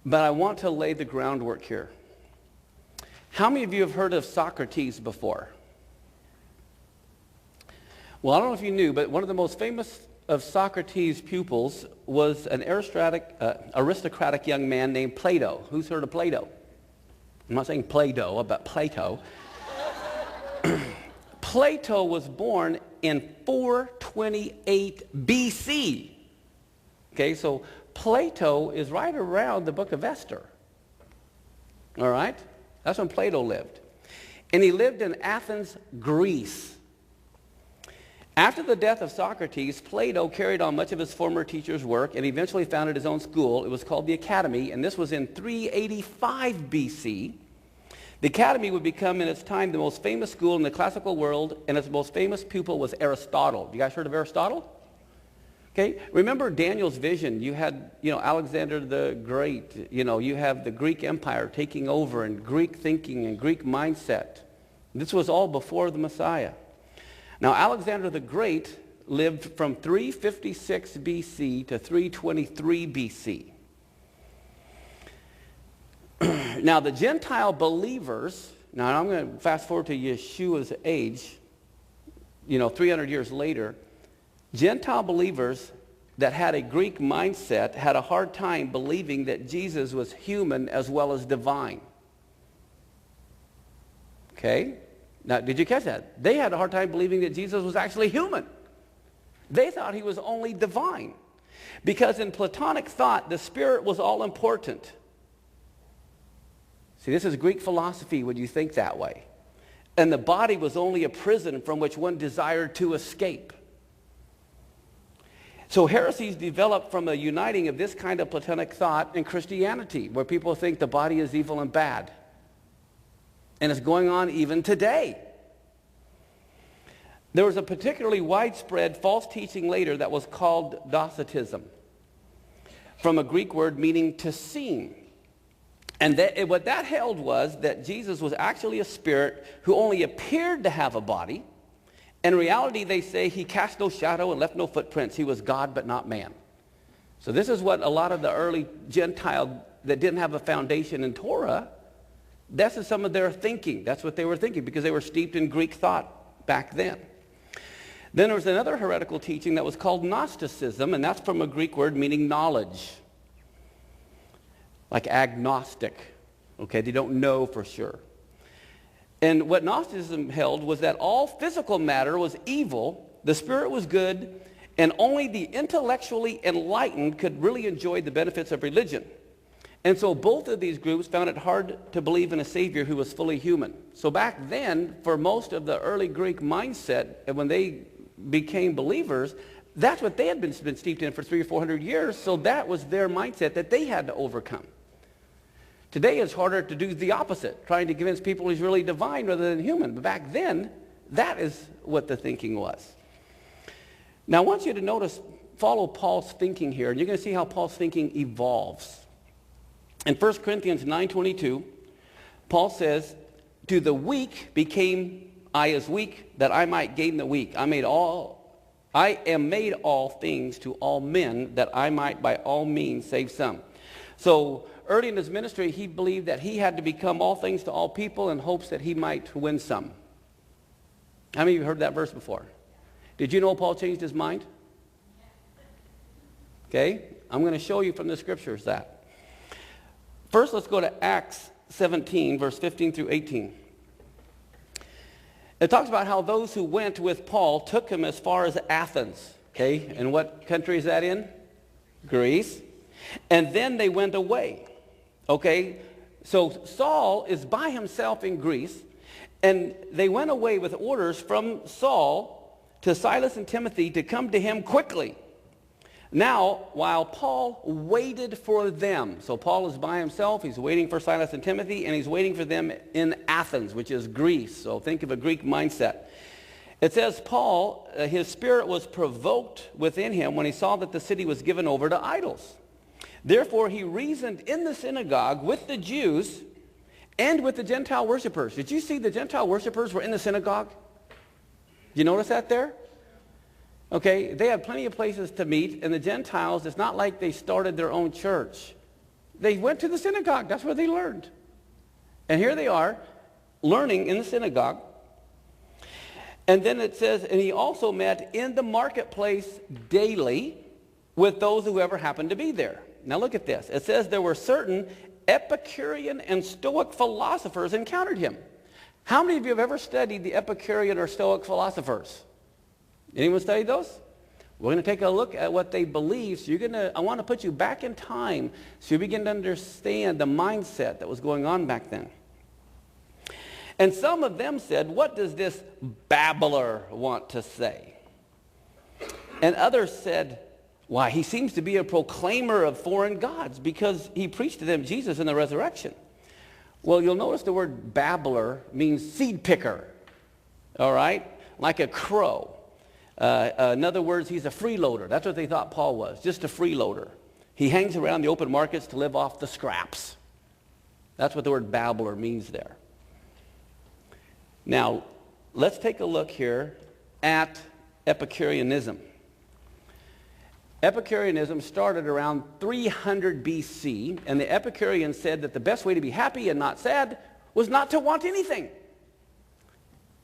But I want to lay the groundwork here. How many of you have heard of Socrates before? Well, I don't know if you knew, but one of the most famous of Socrates' pupils was an aristocratic young man named Plato. Who's heard of Plato? I'm not saying Play-Doh, but Plato. Plato was born in 428 BC. Okay, so Plato is right around the book of Esther. All right? That's when Plato lived. And he lived in Athens, Greece. After the death of Socrates, Plato carried on much of his former teacher's work and eventually founded his own school. It was called the Academy, and this was in 385 BC. The Academy would become, in its time, the most famous school in the classical world, and its most famous pupil was Aristotle. You guys heard of Aristotle? Okay, remember Daniel's vision. You had, Alexander the Great. You have the Greek Empire taking over, and Greek thinking and Greek mindset. This was all before the Messiah. Now, Alexander the Great lived from 356 BC to 323 BC. Now, the Gentile believers, now I'm going to fast forward to Yeshua's age, 300 years later, Gentile believers that had a Greek mindset had a hard time believing that Jesus was human as well as divine. Okay? Now, did you catch that? They had a hard time believing that Jesus was actually human. They thought he was only divine. Because in Platonic thought, the spirit was all important. See, this is Greek philosophy when you think that way. And the body was only a prison from which one desired to escape. So heresies developed from a uniting of this kind of Platonic thought in Christianity, where people think the body is evil and bad. And it's going on even today. There was a particularly widespread false teaching later that was called Docetism, from a Greek word meaning to seem. And what that held was that Jesus was actually a spirit who only appeared to have a body. In reality, they say he cast no shadow and left no footprints. He was God but not man. So this is what a lot of the early Gentile that didn't have a foundation in Torah, that's some of their thinking. That's what they were thinking because they were steeped in Greek thought back then. Then there was another heretical teaching that was called Gnosticism, and that's from a Greek word meaning knowledge. Like agnostic. Okay, they don't know for sure. And what Gnosticism held was that all physical matter was evil, the spirit was good, and only the intellectually enlightened could really enjoy the benefits of religion. And so both of these groups found it hard to believe in a Savior who was fully human. So back then, for most of the early Greek mindset, and when they became believers, that's what they had been steeped in for 300 or 400 years, so that was their mindset that they had to overcome. Today it's harder to do the opposite, trying to convince people he's really divine rather than human. But back then, that is what the thinking was. Now I want you to follow Paul's thinking here, and you're going to see how Paul's thinking evolves. In 1 Corinthians 9:22, Paul says, "To the weak became I as weak, that I might gain the weak. I am made all things to all men, that I might by all means save some." So early in his ministry, he believed that he had to become all things to all people in hopes that he might win some. How many of you heard that verse before? Did you know Paul changed his mind? Okay, I'm going to show you from the scriptures that. First, let's go to Acts 17, verse 15 through 18. It talks about how those who went with Paul took him as far as Athens. Okay, and what country is that in? Greece. And then they went away. Okay, so Saul is by himself in Greece, and they went away with orders from Saul to Silas and Timothy to come to him quickly. Now, while Paul waited for them, so Paul is by himself, he's waiting for Silas and Timothy, and he's waiting for them in Athens, which is Greece. So think of a Greek mindset. It says Paul, his spirit was provoked within him when he saw that the city was given over to idols. Therefore, he reasoned in the synagogue with the Jews and with the Gentile worshipers. Did you see the Gentile worshipers were in the synagogue? Did you notice that there? Okay, they had plenty of places to meet, and the Gentiles, it's not like they started their own church. They went to the synagogue. That's where they learned. And here they are, learning in the synagogue. And then it says, and he also met in the marketplace daily with those who ever happened to be there. Now look at this. It says there were certain Epicurean and Stoic philosophers encountered him. How many of you have ever studied the Epicurean or Stoic philosophers? Anyone studied those? We're going to take a look at what they believe. So I want to put you back in time so you begin to understand the mindset that was going on back then. And some of them said, what does this babbler want to say? And others said, why, he seems to be a proclaimer of foreign gods because he preached to them Jesus and the resurrection. Well, you'll notice the word babbler means seed picker, all right, like a crow. In other words, he's a freeloader. That's what they thought Paul was, just a freeloader. He hangs around the open markets to live off the scraps. That's what the word babbler means there. Now, let's take a look here at Epicureanism. Epicureanism started around 300 BC, and the Epicureans said that the best way to be happy and not sad was not to want anything.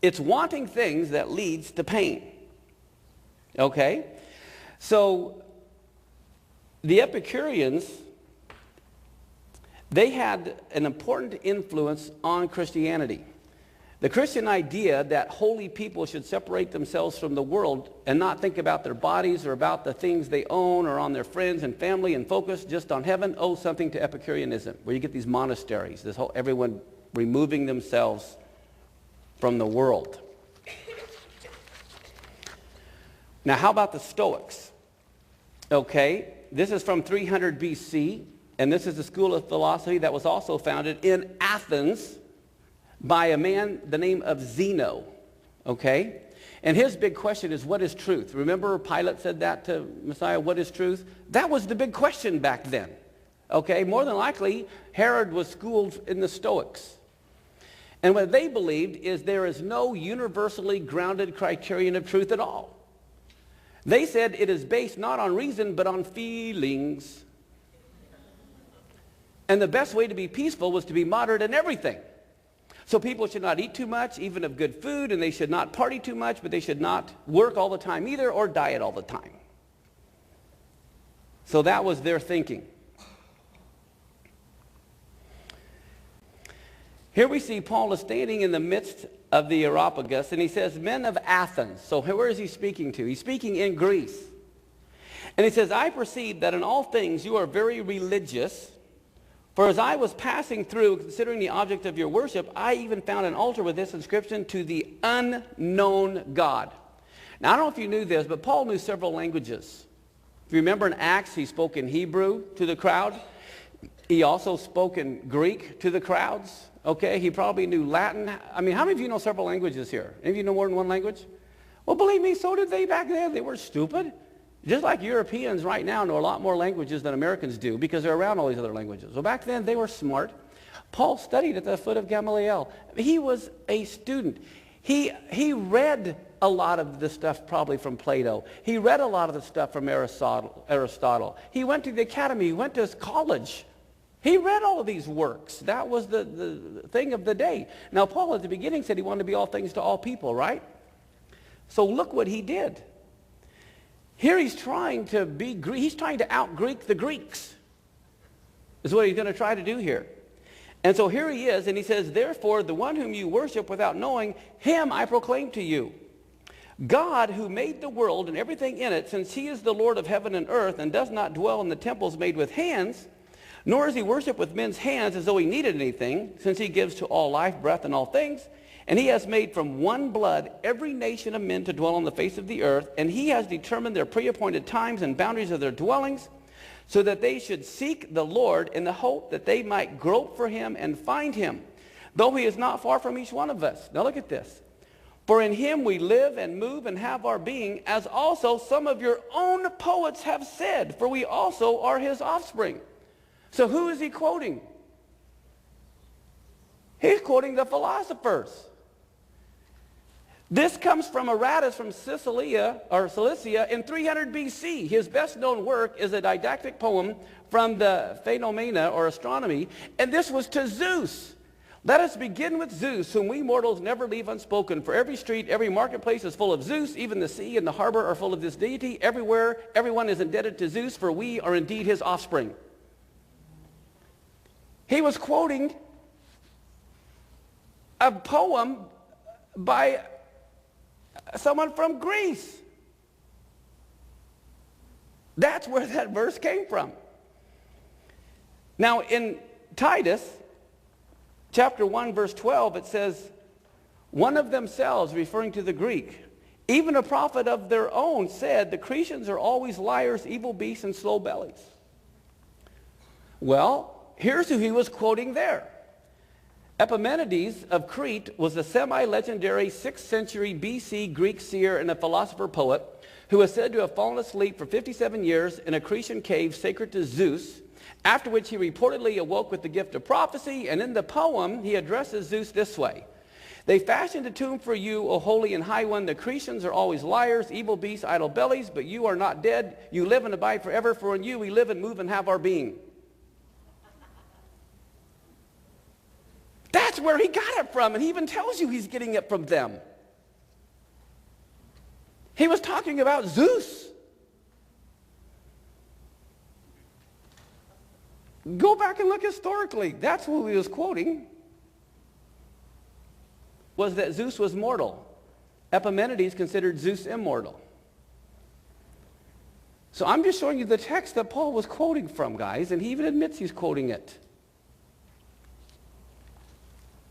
It's wanting things that leads to pain. Okay? So, the Epicureans, they had an important influence on Christianity. The Christian idea that holy people should separate themselves from the world and not think about their bodies or about the things they own or on their friends and family and focus just on heaven owes something to Epicureanism, where you get these monasteries, everyone removing themselves from the world. Now, how about the Stoics? Okay, this is from 300 BC, and this is a school of philosophy that was also founded in Athens by a man, the name of Zeno, okay? And his big question is, what is truth? Remember Pilate said that to Messiah, what is truth? That was the big question back then, okay? More than likely, Herod was schooled in the Stoics. And what they believed is there is no universally grounded criterion of truth at all. They said it is based not on reason, but on feelings. And the best way to be peaceful was to be moderate in everything. So people should not eat too much, even of good food, and they should not party too much, but they should not work all the time either or diet all the time. So that was their thinking. Here we see Paul is standing in the midst of the Areopagus, and he says, men of Athens. So where is he speaking to? He's speaking in Greece. And he says, I perceive that in all things you are very religious. For as I was passing through, considering the object of your worship, I even found an altar with this inscription, to the unknown God. Now, I don't know if you knew this, but Paul knew several languages. If you remember in Acts, he spoke in Hebrew to the crowd. He also spoke in Greek to the crowds. Okay, he probably knew Latin. I mean, how many of you know several languages here? Any of you know more than one language? Well, believe me, so did they back then. They were stupid. Just like Europeans right now know a lot more languages than Americans do because they're around all these other languages. Well, back then they were smart. Paul studied at the foot of Gamaliel. He was a student. He read a lot of the stuff probably from Plato. He read a lot of the stuff from Aristotle. He went to the academy. He went to his college. He read all of these works. That was the thing of the day. Now, Paul at the beginning said he wanted to be all things to all people, right? So look what he did. Here he's trying to be Greek. He's trying to out-Greek the Greeks. Is what he's going to try to do here. And so here he is, and he says, therefore, the one whom you worship without knowing, him I proclaim to you. God, who made the world and everything in it, since he is the Lord of heaven and earth and does not dwell in the temples made with hands, nor is he worshipped with men's hands as though he needed anything, since he gives to all life, breath, and all things. And he has made from one blood every nation of men to dwell on the face of the earth, and he has determined their pre-appointed times and boundaries of their dwellings, so that they should seek the Lord in the hope that they might grope for him and find him, though he is not far from each one of us. Now look at this. For in him we live and move and have our being, as also some of your own poets have said, for we also are his offspring. So who is he quoting? He's quoting the philosophers. This comes from Aratus from Cilicia in 300 BC. His best known work is a didactic poem from the Phenomena or Astronomy, and this was to Zeus. Let us begin with Zeus, whom we mortals never leave unspoken. For every street, every marketplace is full of Zeus. Even the sea and the harbor are full of this deity. Everywhere, everyone is indebted to Zeus, for we are indeed his offspring. He was quoting a poem by someone from Greece. That's where that verse came from. Now, in Titus, chapter 1, verse 12, it says, one of themselves, referring to the Greek, even a prophet of their own, said, the Cretians are always liars, evil beasts, and slow bellies. Well, here's who he was quoting there. Epimenides of Crete was a semi-legendary 6th century BC Greek seer and a philosopher-poet who was said to have fallen asleep for 57 years in a Cretan cave sacred to Zeus, after which he reportedly awoke with the gift of prophecy, and in the poem he addresses Zeus this way. They fashioned a tomb for you, O holy and high one. The Cretans are always liars, evil beasts, idle bellies, but you are not dead. You live and abide forever, for in you we live and move and have our being. That's where he got it from, and he even tells you he's getting it from them. He was talking about Zeus. Go back and look historically. That's who he was quoting. Was that Zeus was mortal. Epimenides considered Zeus immortal. So I'm just showing you the text that Paul was quoting from, guys, and he even admits he's quoting it.